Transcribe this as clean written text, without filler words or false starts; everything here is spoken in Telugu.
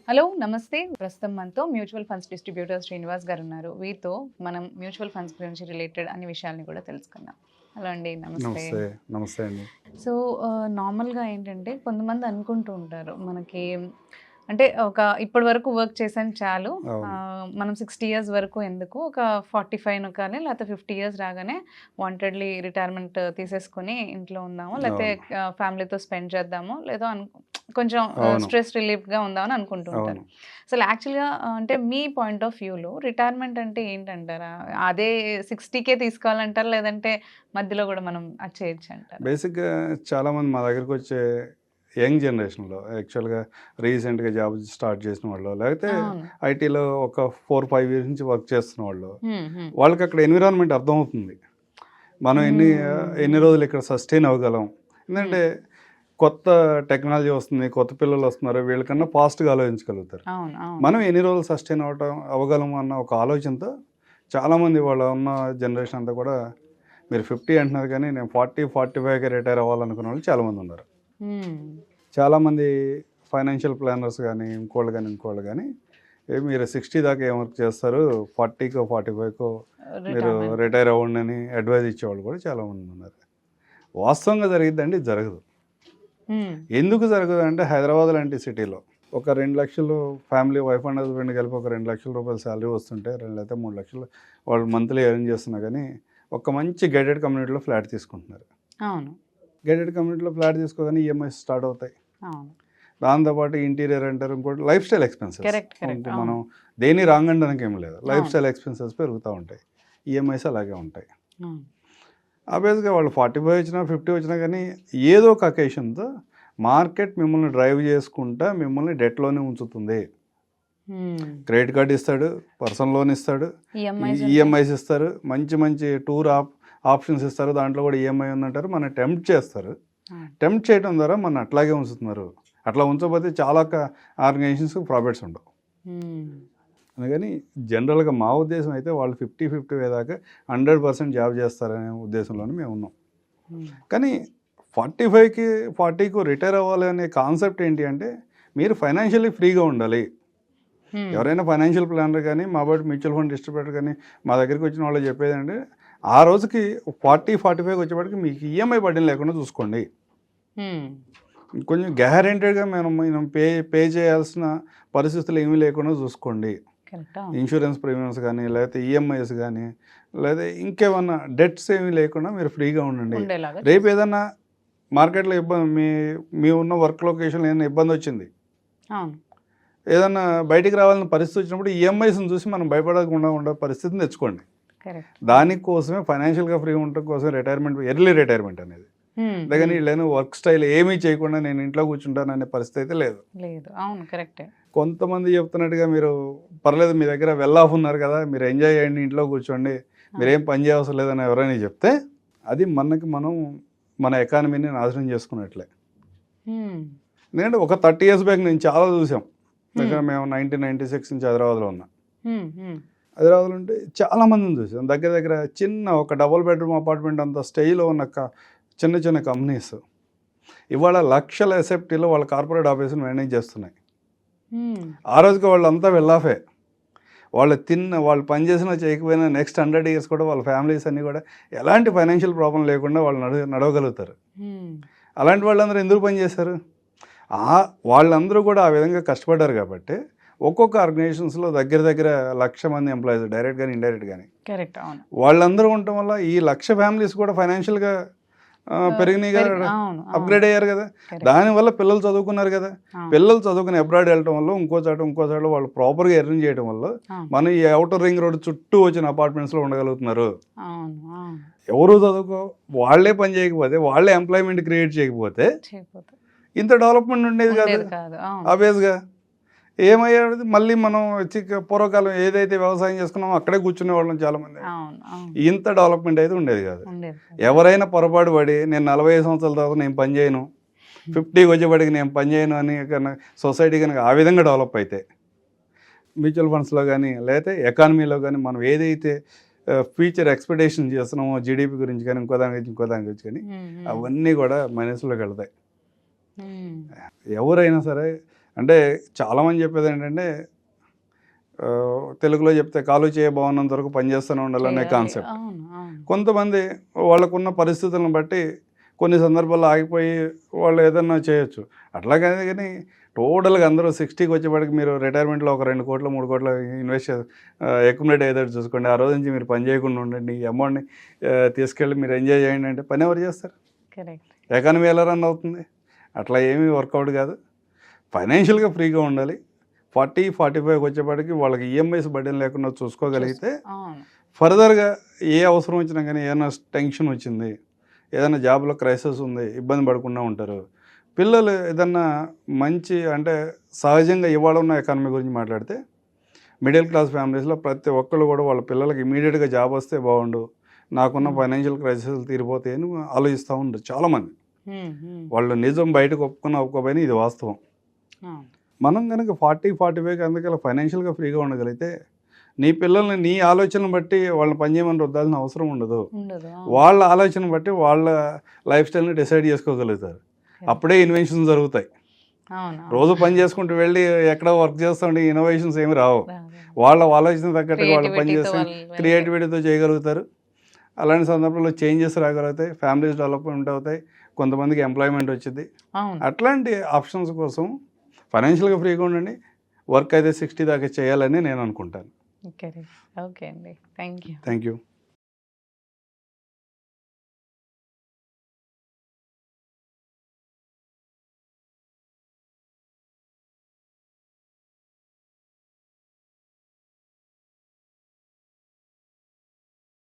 హలో నమస్తే. ప్రస్తుతం మనతో మ్యూచువల్ ఫండ్స్ డిస్ట్రిబ్యూటర్ శ్రీనివాస్ గారు ఉన్నారు. వీరితో మనం మ్యూచువల్ ఫండ్స్ గురించి రిలేటెడ్ అన్ని విషయాల్ని కూడా తెలుసుకుందాం. హలో అండి, నమస్తే. నమస్తే. నమస్తే అండి. సో నార్మల్గా ఏంటంటే కొంతమంది అనుకుంటూ ఉంటారు మనకి, అంటే ఒక ఇప్పటి వరకు వర్క్ చేసాను చాలు, అవును. మనం 60 years వరకు ఎందుకు, ఒక 45 కానీ లేకపోతే 50 years రాగానే వాంటెడ్లీ రిటైర్మెంట్ తీసేసుకుని ఇంట్లో ఉందాము, లేకపోతే ఫ్యామిలీతో స్పెండ్ చేద్దాము, లేదో కొంచెం అవును. స్ట్రెస్ రిలీఫ్గా ఉందామని అనుకుంటుంటారు. అవును. అసలు యాక్చువల్గా అంటే మీ పాయింట్ ఆఫ్ వ్యూలో రిటైర్మెంట్ అంటే ఏంటంటారా? అదే 60K తీసుకోవాలంటారా, లేదంటే మధ్యలో కూడా మనం అది చేయొచ్చు అంటారా? బేసిక్గా చాలామంది మా దగ్గరికి వచ్చే యంగ్ జనరేషన్లో యాక్చువల్గా రీసెంట్గా జాబ్ స్టార్ట్ చేసిన వాళ్ళు, లేకపోతే అవును. ఐటీలో ఒక 4-5 years నుంచి వర్క్ చేస్తున్న వాళ్ళు, హ్మ్, హ్మ్. వాళ్ళకి అక్కడ ఎన్విరాన్మెంట్ అర్థమవుతుంది. మనం ఎన్ని రోజులు ఇక్కడ సస్టైన్ అవ్వగలం. ఎందుకంటే కొత్త టెక్నాలజీ వస్తుంది, కొత్త పిల్లలు వస్తున్నారు, వీళ్ళకన్నా ఫాస్ట్గా ఆలోచించగలుగుతారు. అవును, అవును. మనం ఎన్ని రోజులు సస్టైన్ అవ్వగలము అన్న ఒక ఆలోచనతో చాలామంది వాళ్ళ ఉన్న జనరేషన్ అంతా కూడా, మీరు 50 అంటున్నారు కానీ నేను 40-45కి రిటైర్ అవ్వాలనుకున్న వాళ్ళు చాలామంది ఉన్నారు. చాలామంది ఫైనాన్షియల్ ప్లానర్స్ కానీ ఇంకోళ్ళు కానీ మీరు 60 దాకా ఏం వర్క్ చేస్తారు, 40కో 45కో మీరు రిటైర్ అవ్వండి అని అడ్వైజ్ ఇచ్చేవాళ్ళు కూడా చాలామంది ఉన్నారు. వాస్తవంగా జరిగిద్దండి, జరగదు. ఎందుకు జరగదు అంటే, హైదరాబాద్ లాంటి సిటీలో ఒక 2 లక్షలు ఫ్యామిలీ వైఫ్ అండ్ హస్బెండ్ కలిపి ఒక 2 లక్షల రూపాయలు శాలరీ వస్తుంటే, 2 లేకపోతే 3 లక్షలు వాళ్ళు మంత్లీ ఎర్న్ చేస్తున్నా కానీ ఒక మంచి గైడెడ్ కమ్యూనిటీలో ఫ్లాట్ తీసుకుంటున్నారు. అవును, గైడెడ్ కమ్యూనిటీలో ఫ్లాట్ తీసుకోగానే ఈఎంఐస్ స్టార్ట్ అవుతాయి. అవును. దాంతోపాటు ఇంటీరియర్ అంటారు, ఇంకోటి లైఫ్ స్టైల్ ఎక్స్పెన్సెస్. Correct. మనం దేని రాంగ్ అనడానికి ఏం లేదు, లైఫ్ స్టైల్ ఎక్స్పెన్సెస్ పెరుగుతూ ఉంటాయి, ఈఎంఐస్ అలాగే ఉంటాయి. ఆబ్వియస్గా వాళ్ళు 45 వచ్చినా 50 వచ్చినా కానీ ఏదో ఒక అకేషన్తో మార్కెట్ మిమ్మల్ని డ్రైవ్ చేసుకుంటా మిమ్మల్ని డెట్లోనే ఉంచుతుంది. క్రెడిట్ కార్డు ఇస్తాడు, పర్సనల్ లోన్ ఇస్తాడు, ఈఎంఐస్ ఇస్తారు, మంచి మంచి టూర్ ఆప్షన్స్ ఇస్తారు, దాంట్లో కూడా ఈఎంఐ ఉందంటారు, మన టెంప్ట్ చేస్తారు. టెంప్ట్ చేయడం ద్వారా మన అట్లాగే ఉంచుతున్నారు. అట్లా ఉంచకపోతే చాలా ఆర్గనైజేషన్స్కి ప్రాఫిట్స్ ఉండవు. అందుకని జనరల్గా మా ఉద్దేశం అయితే వాళ్ళు 50 దాకా 100% జాబ్ చేస్తారనే ఉద్దేశంలోనే మేము ఉన్నాం. కానీ 40కు రిటైర్ అవ్వాలి అనే కాన్సెప్ట్ ఏంటి అంటే, మీరు ఫైనాన్షియల్లీ ఫ్రీగా ఉండాలి. ఎవరైనా ఫైనాన్షియల్ ప్లానర్ కానీ మా బట్టి మ్యూచువల్ ఫండ్ డిస్ట్రిబ్యూటర్ కానీ మా దగ్గరికి వచ్చిన వాళ్ళు చెప్పేది అంటే, ఆ రోజుకి 40-45 వచ్చేప్పటికి మీకు ఈఎంఐ బడ్డీని లేకుండా చూసుకోండి. కొంచెం గ్యారెంటెడ్గా మనం పే చేయాల్సిన పరిస్థితులు ఏమీ లేకుండా చూసుకోండి. ఇన్సూరెన్స్ ప్రీమియమ్స్ కానీ, లేకపోతే ఈఎంఐస్ కానీ, లేదా ఇంకేమన్నా డెట్స్ ఏమీ లేకుండా మీరు ఫ్రీగా ఉండండి. రేపు ఏదన్నా మార్కెట్లో ఇబ్బంది, మీ ఉన్న వర్క్ లొకేషన్లో ఏదైనా ఇబ్బంది వచ్చింది, ఏదన్నా బయటికి రావాలని పరిస్థితి వచ్చినప్పుడు ఈఎంఐస్ని చూసి మనం భయపడకుండా ఉండే పరిస్థితిని తెచ్చుకోండి. దానికోసమే ఫైనాన్షియల్గా ఫ్రీ ఉండటం కోసం ఎర్లీ రిటైర్మెంట్ అనేది. అందుకని వీళ్ళని వర్క్ స్టైల్ ఏమీ చేయకుండా నేను ఇంట్లో కూర్చుంటాను అనే పరిస్థితి అయితే లేదు. అవును, కరెక్టే. కొంతమంది చెప్తున్నట్టుగా మీరు పర్లేదు మీ దగ్గర వెల్ ఆఫ్ ఉన్నారు కదా, మీరు ఎంజాయ్ చేయండి, ఇంట్లో కూర్చోండి, మీరేం పని చేయవసరం లేదని ఎవరైనా చెప్తే అది మనం మన ఎకానమీని నాశనం చేసుకున్నట్లే. ఎందుకంటే ఒక 30 years బ్యాక్ నేను చాలా చూసాం. దగ్గర మేము 1996 నుంచి హైదరాబాద్లో ఉన్నాం. హైదరాబాద్లో ఉంటే చాలామందిని చూసాం. దగ్గర చిన్న ఒక డబుల్ బెడ్రూమ్ అపార్ట్మెంట్ అంత స్టేజ్లో ఉన్న చిన్న చిన్న కంపెనీస్ ఇవాళ లక్షల ఎసెప్టీలో వాళ్ళ కార్పొరేట్ ఆఫీసును మేనేజ్ చేస్తున్నాయి. ఆ రోజుకి వాళ్ళంతా వెళ్ళాఫే. వాళ్ళు పనిచేసినా చేయకపోయినా నెక్స్ట్ 100 years కూడా వాళ్ళ ఫ్యామిలీస్ అన్నీ కూడా ఎలాంటి ఫైనాన్షియల్ ప్రాబ్లం లేకుండా వాళ్ళు నడవగలుగుతారు. అలాంటి వాళ్ళందరూ ఎందుకు పనిచేశారు? వాళ్ళందరూ కూడా ఆ విధంగా కష్టపడ్డారు కాబట్టి ఒక్కొక్క ఆర్గనైజేషన్స్లో దగ్గర 1,00,000 మంది ఎంప్లాయీస్, డైరెక్ట్ కానీ ఇండైరెక్ట్ కానీ, వాళ్ళందరూ ఉండటం వల్ల ఈ 1,00,000 ఫ్యామిలీస్ కూడా ఫైనాన్షియల్గా పెరిగినాయి కదా, అప్గ్రేడ్ అయ్యారు కదా. దానివల్ల పిల్లలు చదువుకున్నారు కదా. పిల్లలు చదువుకుని అబ్రాడ్ వెళ్ళటం వల్ల ఇంకో చోట వాళ్ళు ప్రాపర్గా ఎర్న్ చేయడం వల్ల మనం ఈ అవుటర్ రింగ్ రోడ్ చుట్టూ వచ్చిన అపార్ట్మెంట్స్లో ఉండగలుగుతున్నారు. ఎవరు వాళ్ళే పని చేయకపోతే, వాళ్ళే ఎంప్లాయ్మెంట్ క్రియేట్ చేయకపోతే ఇంత డెవలప్మెంట్ ఉండేది కాదు. ఆబ్వియస్గా ఏమయ్యేది, మళ్ళీ మనం పూర్వకాలం ఏదైతే వ్యవసాయం చేసుకున్నామో అక్కడే కూర్చునే వాళ్ళం చాలామంది. ఇంత డెవలప్మెంట్ అయితే ఉండేది కాదు. ఎవరైనా పొరపాటు పడి నేను 45 సంవత్సరాల తర్వాత నేను పని చేయను, 50కి వచ్చేపడికి నేను పని చేయను అని కనుక సొసైటీ కనుక ఆ విధంగా డెవలప్ అయితే, మ్యూచువల్ ఫండ్స్లో కానీ లేకపోతే ఎకానమీలో కానీ మనం ఏదైతే ఫ్యూచర్ ఎక్స్పెక్టేషన్ చేస్తున్నామో జీడిపి గురించి కానీ ఇంకో దాని గురించి కానీ అవన్నీ కూడా మైనస్లోకి వెళ్తాయి. ఎవరైనా సరే అంటే చాలామంది చెప్పేది ఏంటంటే తెలుగులో చెప్తే కాలు చేయ బాగున్నంత వరకు పనిచేస్తూనే ఉండాలనే చేయాలి. కాన్సెప్ట్. అవును, అవును. కొంతమంది వాళ్ళకున్న పరిస్థితులను బట్టి కొన్ని సందర్భాల్లో ఆగిపోయి వాళ్ళు ఏదన్నా చేయొచ్చు. అట్లాగనే కానీ టోటల్గా అందరూ 60కి వచ్చేప్పటికి మీరు రిటైర్మెంట్లో ఒక 2 కోట్లు 3 కోట్లు ఇన్వెస్ట్ అక్యుములేట్ అయ్యేటట్టు చూసుకోండి. ఆ రోజు నుంచి మీరు పని చేయకుండా ఉండండి, ఈ అమౌంట్ని తీసుకెళ్ళి మీరు ఎంజాయ్ చేయండి అంటే పని ఎవరు చేస్తారు? కరెక్ట్. ఎకానమీ ఎలా రన్ అవుతుంది? అట్లా ఏమీ వర్కౌట్ కాదు. ఫైనాన్షియల్గా ఫ్రీగా ఉండాలి. 40-45కి వచ్చేప్పటికి వాళ్ళకి ఈఎంఐస్ బడ్డీలు లేకుండా చూసుకోగలిగితే అవును. ఫర్దర్గా ఏ అవసరం వచ్చినా కానీ ఏదైనా టెన్షన్ వచ్చింది, ఏదైనా జాబ్లో క్రైసిస్ ఉంది, ఇబ్బంది పడకుండా ఉంటారు. పిల్లలు ఏదన్నా మంచి అంటే సహజంగా ఇవాళ ఉన్న ఎకానమీ గురించి మాట్లాడితే మిడిల్ క్లాస్ ఫ్యామిలీస్లో ప్రతి ఒక్కళ్ళు కూడా వాళ్ళ పిల్లలకి ఇమీడియట్గా జాబ్ వస్తే బాగుండు, నాకున్న ఫైనాన్షియల్ క్రైసిస్ తీరిపోతాయని ఆలోచిస్తూ ఉంటారు చాలామంది. వాళ్ళు నిజం బయటకు ఒప్పుకోకపోయినా ఇది వాస్తవం. అవును. మనం కనుక 40-45కి అందుకలా ఫైనాన్షియల్గా ఫ్రీగా ఉండగలిగితే నీ పిల్లల్ని నీ ఆలోచనను బట్టి వాళ్ళని పనిచేయమని రుద్దాల్సిన అవసరం ఉండదు. ఉండదు. వాళ్ళ ఆలోచన బట్టి వాళ్ళ లైఫ్ స్టైల్ని డిసైడ్ చేసుకోగలుగుతారు. అప్పుడే ఇన్వెన్షన్స్ జరుగుతాయి. అవును. రోజు పని చేసుకుంటూ వెళ్ళి ఎక్కడో వర్క్ చేస్తుంటే ఇన్నోవేషన్స్ ఏమి రావు. వాళ్ళ ఆలోచన తగ్గట్టుగా వాళ్ళు పని చేస్తే క్రియేటివిటీతో చేయగలుగుతారు. అలాంటి సందర్భంలో చేంజెస్ రాగలుగుతాయి, ఫ్యామిలీస్ డెవలప్మెంట్ అవుతాయి, కొంతమందికి ఎంప్లాయ్మెంట్ వచ్చింది. అవును. అట్లాంటి ఆప్షన్స్ కోసం ఫైనాన్షియల్గా ఫ్రీగా ఉండండి. వర్క్ అయితే 60 దాకా చేయాలని నేను అనుకుంటాను. ఓకే అండి. Thank you. Thank you.